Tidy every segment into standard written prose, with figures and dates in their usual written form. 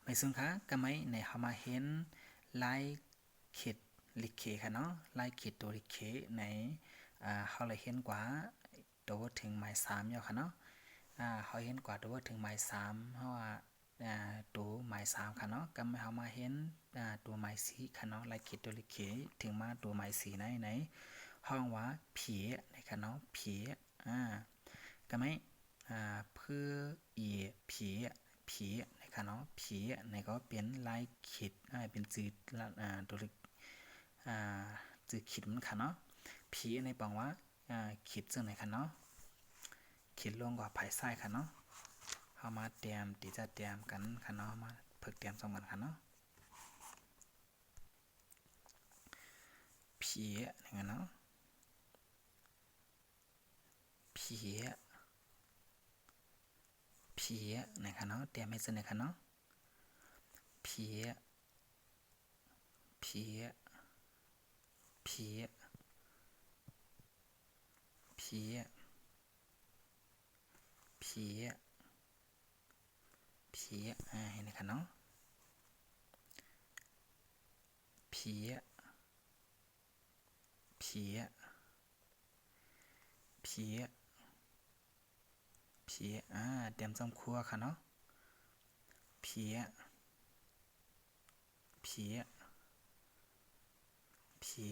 ไม่ซึ่งคะก็ไม่ในเฮามาเห็นลายขีดลิเคค่ะเนาะลายขีดตัวลิเคในเฮาเลยเห็นกว่าตัวถึงหมาย3อยู่ค่ะเนาะเขาเห็นกว่าตัวถึงหมาย3เพราะว่าตัวหมาย3ค่ะเนาะก็ไม่เฮามาเห็นตัวหมาย4ค่ะเนาะลายขีดตัวลิเคถึงมาตัวหมาย4ในห้องว่าผีนะคะเนาะผีก็ไม่เพื่อผีนะคะเนาะผีในก็เป็นลายขีดเป็นจืดตัวจืดขีดมันค่ะเนาะผีในปองว่าขีดซึ่งไหนค่ะเนาะขีดลงกว่าภายใต้ค่ะเนาะเอามาเตรียมตีจะเตรียมกันค่ะเนาะมาเพิกเตรียมสมกันค่ะเนาะผีนะคะเนาะผีนะคะเนาะเตรียมให้ซึ่งนะคะเนาะผีผีผีผีผีผีเห็นไหมคะเนาะผีผีผีผีเตรียมจำครัวค่ะเนาะผีผีผี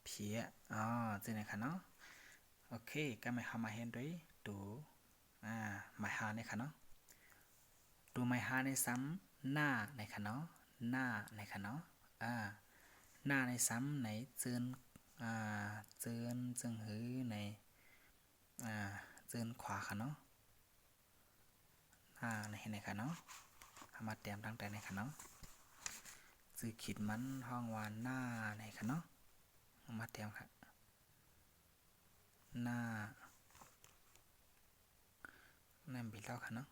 ผีเจอไหนคะเนาะโอเคก็ไม่เข้ามาเห็นด้วยดูหมายหาในค่ะเนาะดูหมายหาในซ้ำหน้าในค่ะเนาะหน้าในค่ะเนาะหน้าในซ้ำในเจินเจินจึงหือในเจินขวาค่ะเนาะในเห็นไหนค่ะเนาะมาเตรียมตั้งแต่ในค่ะเนาะสื่อขีดมันห้องวานหน้าในค่ะเนาะมาเตรียมค่ะหน้านั่นบีแล้วค่ะเนาะ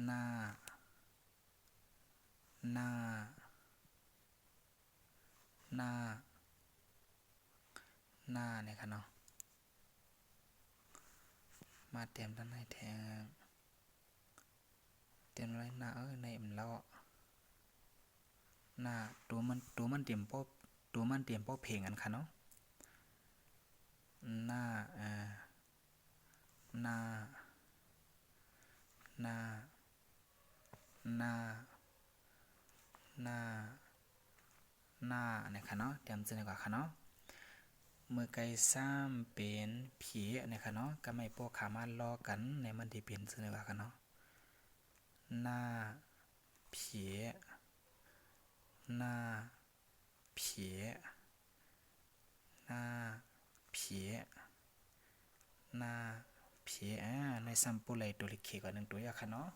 หน้าหน้าหน้าหน้าเนี่ยค่ะเนาะมาเตรียมด้านในแทงเตรียมไว้หน้าในมันแล้วหน้าตัวมันเตรียมโป๊ะตัวมันเตรียมโป๊ะเพลงกันค่ะเนาะหน้าหน้าหน้าหน้าหน้าหน้าเนี่ยค่ะเนาะเตรียมจะดีกว่าค่ะเนาะเมื่อไก่ซ้ำเป็นผีเนี่ยค่ะเนาะก็ไม่โป๊ะขามาล้อกันในมันที่เป็นจะดีกว่าค่ะเนาะหน้าผีหน้าผีหน้าผีหน้าผีในซัมปูไลตัวลิขิตกว่า1ตัวอย่างค่ะเนาะ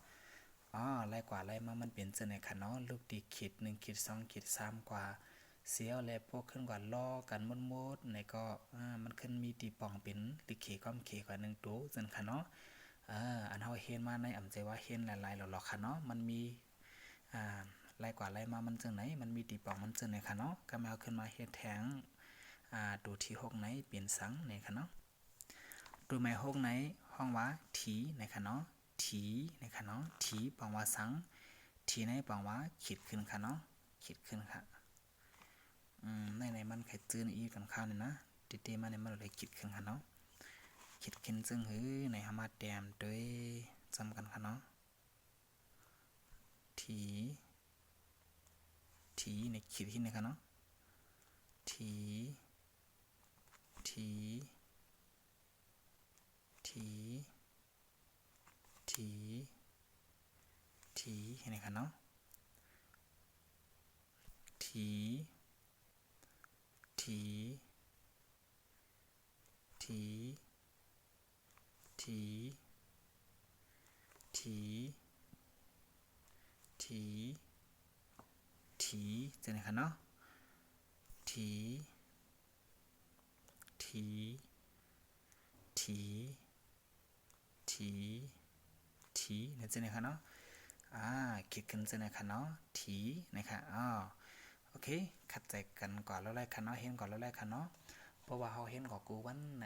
ไล่กว่าไล่มามันเป็นจะไหนค่ะเนาะลูกตีขีด1ขีด2ขีด3กว่าเสียวแลพวกขึ้นกว่าล้อกันมดๆในก็มันขึ้นมีตีป่องเป็นลิขิตความเขกว่า1ตัวจังค่ะเนาะอันเฮาเห็นมาในอำใจว่าเห็นหลายๆหลอกๆค่ะเนาะมันมีไล่กว่าไล่มามันจังไหนมันมีตีป่องมันจังไหนค่ะเนาะก็มาเอาขึ้นมาเฮ็ดแทงตัวที่6ไหนเปลี่ยนสังในค่ะเนาะตัวใหม่6ไหนห้องว่าถีในค่ะเนาะถีในค่ะเนาะถีปังว่าสังถีในปังว่าขีดขึ้นค่ะเนาะขีดขึ้นค่ะในมันไข่จื้ออีกันข้าวเนี่ยนะตีๆมาในมันเลยขีดขึ้นค่ะเนาะขีดขึ้นซึ่งหือในหามาแต้มด้วยจำกันค่ะเนาะถีในขีดขึ้นนะคะเนาะถีเห็นไหมคะเนาะถีจะไหนคะเนาะถีเนี่ยจะไหนคะเนาะคิดกันจะไหนคะเนาะถีนะคะโอเคขัดใจกันก่อนแล้วแรกค่ะเนาะเห็นก่อนแล้วแรกค่ะเนาะเพราะว่าเขาเห็นก่อกูวันใน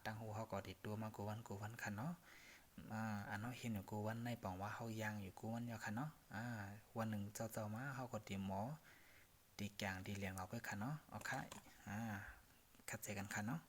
ตั้งหูเขาก่อติดตัวมากูวันค่ะเนาะ อันเฮาเห็นอยู่กูวันในปองว่าเฮายังอยู่กูวันเดียวค่ะเนาะวันหนึ่งเจ้ามาเฮาก็ตีหมอตีแกงตีเลี้ยงเอาเพื่อค่ะเนาะเอาค่ะเข้าใจกันค่ะเนาะ